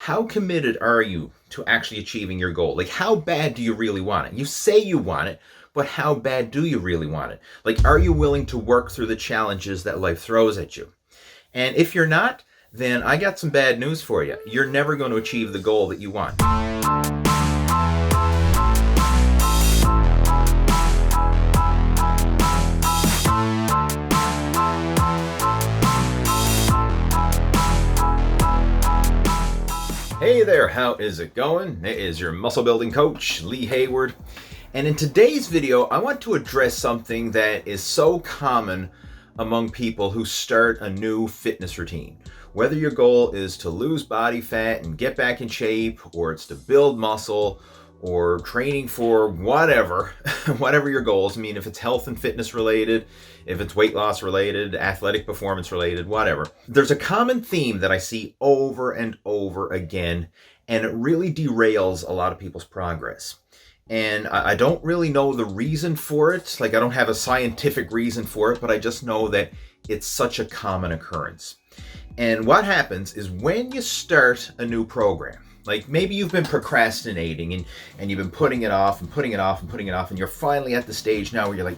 how committed are you to actually achieving your goal? Like, how bad do you really want it? You say you want it, but how bad do you really want it? Like, are you willing to work through the challenges that life throws at you? And if you're not, then I got some bad news for you. You're never going to achieve the goal that you want. Hey there, how is it going? It is your muscle building coach, Lee Hayward. And in today's video, I want to address something that is so common among people who start a new fitness routine. Whether your goal is to lose body fat and get back in shape, or it's to build muscle, or training for whatever, whatever your goals. I mean, if it's health and fitness related, if it's weight loss related, athletic performance related, whatever. There's a common theme that I see over and over again, and it really derails a lot of people's progress. And I don't really know the reason for it. Like, I don't have a scientific reason for it, but I just know that it's such a common occurrence. And what happens is when you start a new program, like maybe you've been procrastinating and you've been putting it off and putting it off and putting it off, and you're finally at the stage now where you're like,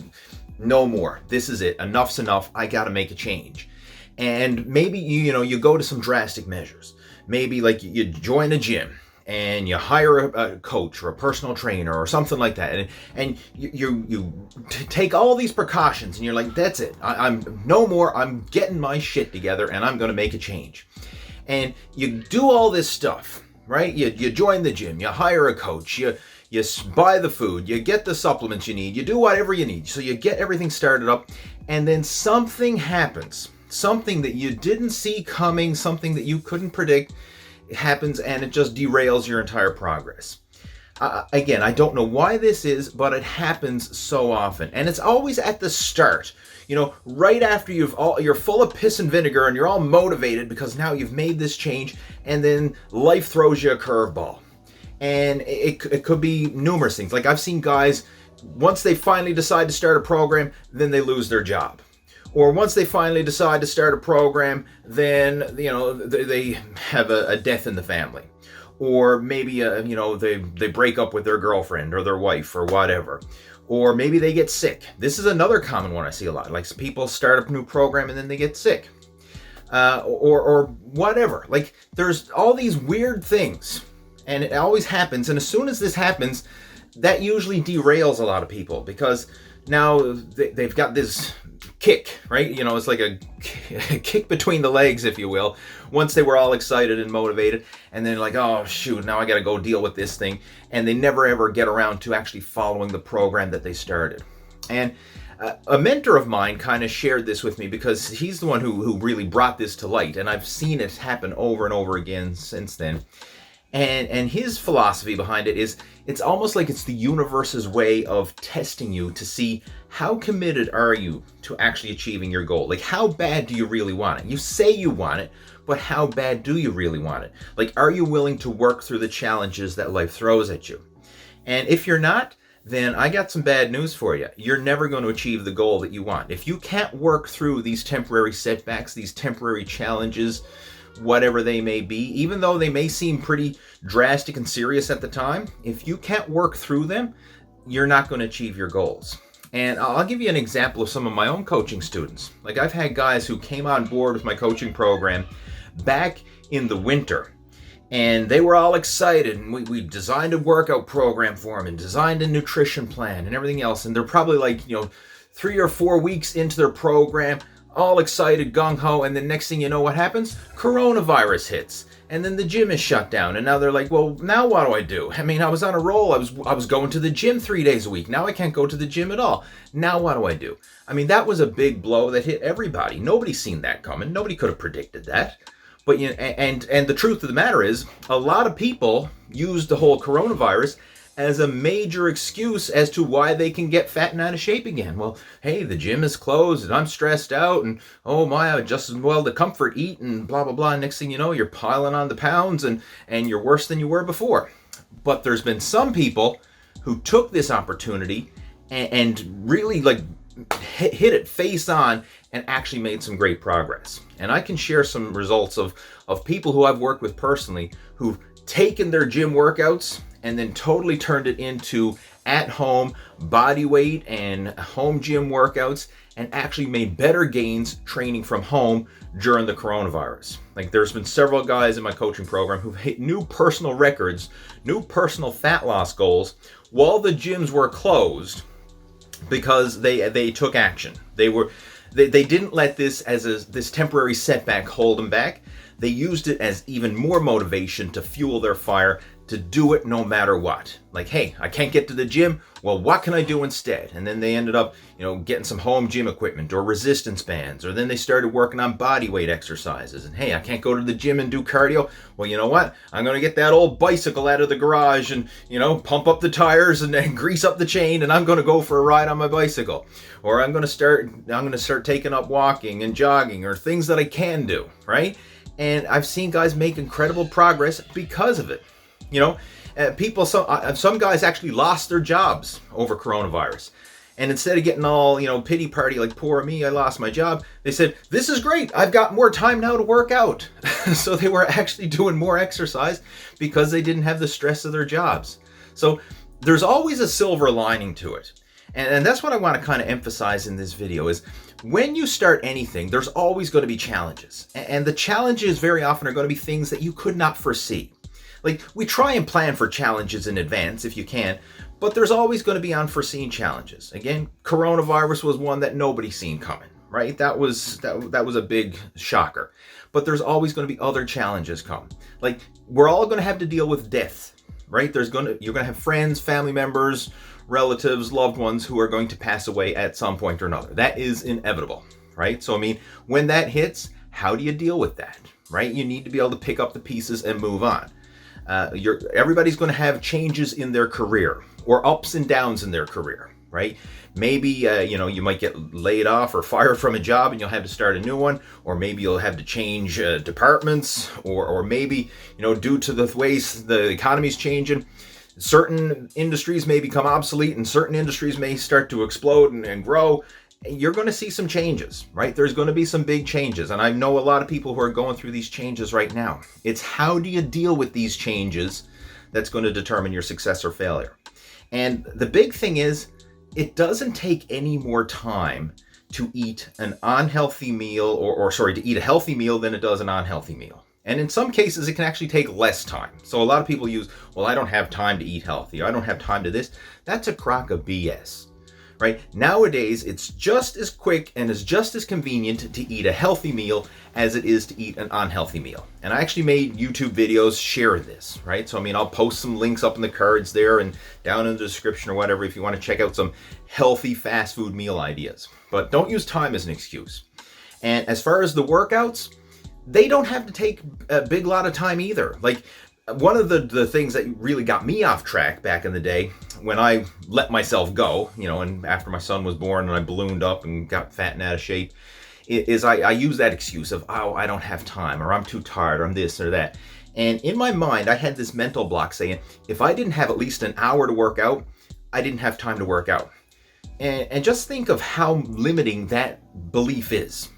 no more, this is it, enough's enough, I gotta make a change. And maybe you go to some drastic measures. Maybe like you join a gym and you hire a coach or a personal trainer or something like that, and you take all these precautions, and you're like, that's it, I'm no more, I'm getting my shit together and I'm gonna make a change. And you do all this stuff, right? You join the gym, you hire a coach, you buy the food, you get the supplements you need, you do whatever you need, so you get everything started up, and then something happens, something that you didn't see coming, something that you couldn't predict happens, and it just derails your entire progress. Again, I don't know why this is, but it happens so often, and it's always at the start. Right after you're full of piss and vinegar and you're all motivated because now you've made this change, and then life throws you a curveball. And it could be numerous things. Like, I've seen guys, once they finally decide to start a program, then they lose their job. Or once they finally decide to start a program, then they have a death in the family. Or maybe they break up with their girlfriend or their wife or whatever. Or maybe they get sick. This is another common one I see a lot. Like, people start a new program and then they get sick. Or whatever. Like, there's all these weird things. And it always happens. And as soon as this happens, that usually derails a lot of people, because now they've got this kick, right? It's like a kick between the legs, if you will. Once they were all excited and motivated, and then like, oh shoot, now I got to go deal with this thing. And they never ever get around to actually following the program that they started. And a mentor of mine kind of shared this with me, because he's the one who really brought this to light. And I've seen it happen over and over again since then. And his philosophy behind it is, it's almost like it's the universe's way of testing you to see how committed are you to actually achieving your goal. Like, how bad do you really want it? You say you want it, but how bad do you really want it? Like, are you willing to work through the challenges that life throws at you? And if you're not, then I got some bad news for you. You're never going to achieve the goal that you want. If you can't work through these temporary setbacks, these temporary challenges, whatever they may be, even though they may seem pretty drastic and serious at the time, if you can't work through them, you're not going to achieve your goals. And I'll give you an example of some of my own coaching students. Like, I've had guys who came on board with my coaching program back in the winter, and they were all excited, and we designed a workout program for them and designed a nutrition plan and everything else, and they're probably like 3 or 4 weeks into their program, all excited, gung-ho, and then next thing you know, what happens? Coronavirus hits, and then the gym is shut down, and now they're like, well, now what do I do? I mean, I was on a roll, I was going to the gym 3 days a week, now I can't go to the gym at all. Now what do I do? I mean, that was a big blow that hit everybody. Nobody's seen that coming. Nobody could have predicted that. But and the truth of the matter is, a lot of people used the whole coronavirus as a major excuse as to why they can get fat and out of shape again. Well, hey, the gym is closed and I'm stressed out, and oh my, I just as well to comfort eat and blah, blah, blah. Next thing you know, you're piling on the pounds and you're worse than you were before. But there's been some people who took this opportunity and really like hit it face on and actually made some great progress. And I can share some results of people who I've worked with personally who've taken their gym workouts and then totally turned it into at-home body weight and home gym workouts, and actually made better gains training from home during the coronavirus. Like, there's been several guys in my coaching program who've hit new personal records, new personal fat loss goals while the gyms were closed because they took action. They didn't let this as this temporary setback hold them back. They used it as even more motivation to fuel their fire to do it no matter what. Like, hey, I can't get to the gym. Well, what can I do instead? And then they ended up, getting some home gym equipment or resistance bands, or then they started working on body weight exercises. And hey, I can't go to the gym and do cardio. Well, you know what? I'm going to get that old bicycle out of the garage and, pump up the tires and then grease up the chain, and I'm going to go for a ride on my bicycle. Or I'm going to start taking up walking and jogging, or things that I can do, right? And I've seen guys make incredible progress because of it. Some guys actually lost their jobs over coronavirus. And instead of getting all, pity party like, poor me, I lost my job, they said, this is great, I've got more time now to work out. So they were actually doing more exercise because they didn't have the stress of their jobs. So there's always a silver lining to it. And that's what I want to kind of emphasize in this video is, when you start anything, there's always going to be challenges. And the challenges very often are going to be things that you could not foresee. Like, we try and plan for challenges in advance if you can, but there's always going to be unforeseen challenges. Again, coronavirus was one that nobody seen coming, right? That was a big shocker. But there's always going to be other challenges come. Like, we're all going to have to deal with death, right? You're going to have friends, family members, relatives, loved ones who are going to pass away at some point or another. That is inevitable, right? So, when that hits, how do you deal with that, right? You need to be able to pick up the pieces and move on. Everybody's going to have changes in their career, or ups and downs in their career, right? Maybe, you might get laid off or fired from a job and you'll have to start a new one, or maybe you'll have to change departments, or maybe, due to the ways the economy's changing, certain industries may become obsolete and certain industries may start to explode and grow. You're going to see some changes, right? There's going to be some big changes. And I know a lot of people who are going through these changes right now. It's how do you deal with these changes that's going to determine your success or failure. And the big thing is, it doesn't take any more time to eat an unhealthy meal, to eat a healthy meal than it does an unhealthy meal. And in some cases, it can actually take less time. So a lot of people use, well, I don't have time to eat healthy. I don't have time to this. That's a crock of BS. Right? Nowadays, it's just as quick and it's just as convenient to eat a healthy meal as it is to eat an unhealthy meal. And I actually made YouTube videos sharing this, right? So, I'll post some links up in the cards there and down in the description or whatever if you want to check out some healthy fast food meal ideas. But don't use time as an excuse. And as far as the workouts, they don't have to take a big lot of time either. Like, one of the things that really got me off track back in the day, when I let myself go, and after my son was born and I ballooned up and got fat and out of shape, is I use that excuse of, oh, I don't have time, or I'm too tired, or I'm this or that. And in my mind, I had this mental block saying, if I didn't have at least an hour to work out, I didn't have time to work out. And just think of how limiting that belief is.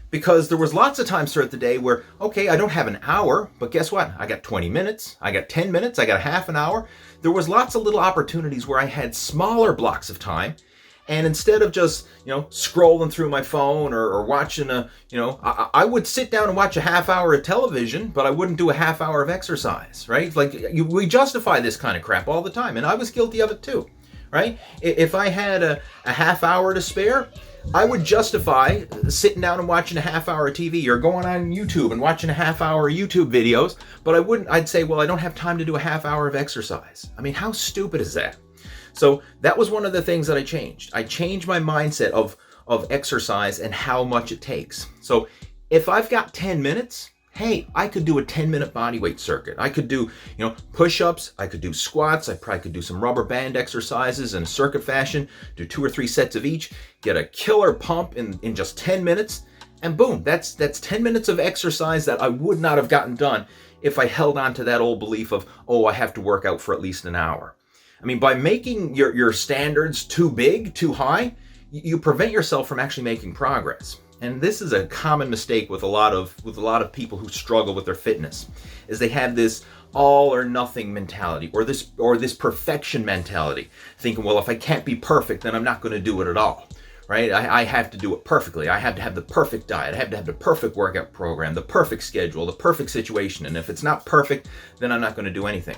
Because there was lots of times throughout the day where, okay, I don't have an hour, but guess what? I got 20 minutes, I got 10 minutes, I got a half an hour. There was lots of little opportunities where I had smaller blocks of time. And instead of just, scrolling through my phone or watching I would sit down and watch a half hour of television, but I wouldn't do a half hour of exercise, right? Like, we justify this kind of crap all the time. And I was guilty of it too, right? If I had a half hour to spare, I would justify sitting down and watching a half hour of TV or going on YouTube and watching a half hour of YouTube videos, but I'd say, well, I don't have time to do a half hour of exercise. How stupid is that? So that was one of the things that I changed. I changed my mindset of exercise and how much it takes. So if I've got 10 minutes, hey, I could do a 10-minute body weight circuit. I could do, push-ups. I could do squats. I probably could do some rubber band exercises in a circuit fashion, do 2 or 3 sets of each, get a killer pump in just 10 minutes, and boom, that's 10 minutes of exercise that I would not have gotten done if I held on to that old belief of, oh, I have to work out for at least an hour. By making your standards too big, too high, you prevent yourself from actually making progress. And this is a common mistake with a lot of people who struggle with their fitness, is they have this all or nothing mentality, or this perfection mentality, thinking, well, if I can't be perfect, then I'm not going to do it at all. Right? I have to do it perfectly. I have to have the perfect diet. I have to have the perfect workout program, the perfect schedule, the perfect situation. And if it's not perfect, then I'm not going to do anything.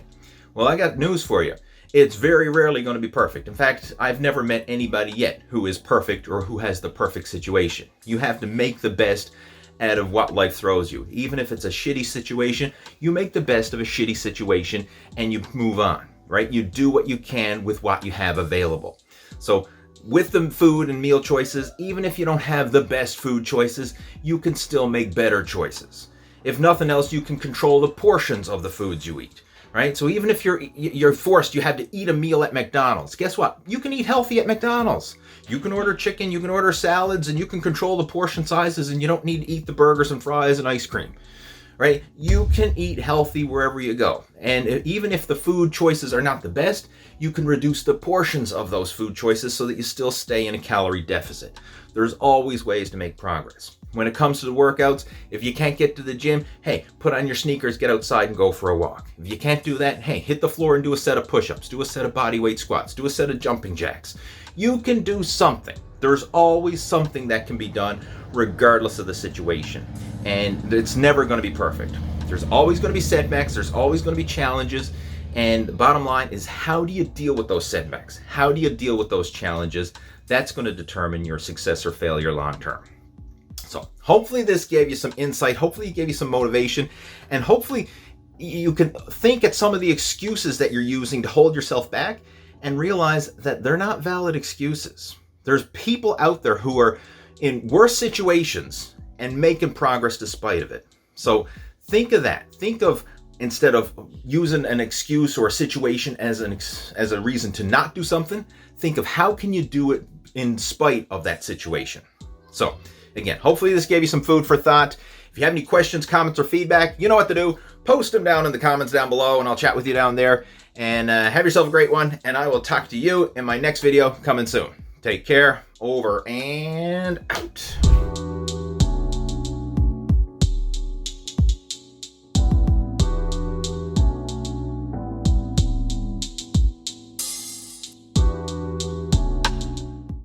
Well, I got news for you. It's very rarely going to be perfect. In fact, I've never met anybody yet who is perfect or who has the perfect situation. You have to make the best out of what life throws you. Even if it's a shitty situation, you make the best of a shitty situation and you move on, right? You do what you can with what you have available. So with the food and meal choices, even if you don't have the best food choices, you can still make better choices. If nothing else, you can control the portions of the foods you eat. Right? So even if you're forced, you have to eat a meal at McDonald's. Guess what? You can eat healthy at McDonald's. You can order chicken, you can order salads, and you can control the portion sizes, and you don't need to eat the burgers and fries and ice cream. Right? You can eat healthy wherever you go. And even if the food choices are not the best, you can reduce the portions of those food choices so that you still stay in a calorie deficit. There's always ways to make progress. When it comes to the workouts, if you can't get to the gym, hey, put on your sneakers, get outside and go for a walk. If you can't do that, hey, hit the floor and do a set of push-ups, do a set of bodyweight squats, do a set of jumping jacks. You can do something. There's always something that can be done regardless of the situation. And it's never going to be perfect. There's always going to be setbacks, there's always going to be challenges. And the bottom line is, how do you deal with those setbacks? How do you deal with those challenges? That's going to determine your success or failure long term. So hopefully this gave you some insight, hopefully it gave you some motivation, and hopefully you can think at some of the excuses that you're using to hold yourself back and realize that they're not valid excuses. There's people out there who are in worse situations and making progress despite of it. So think of that. Think of, instead of using an excuse or a situation as a reason to not do something, think of how can you do it in spite of that situation. So again, hopefully this gave you some food for thought. If you have any questions, comments, or feedback, you know what to do. Post them down in the comments down below, and I'll chat with you down there. And have yourself a great one, and I will talk to you in my next video coming soon. Take care. Over and out.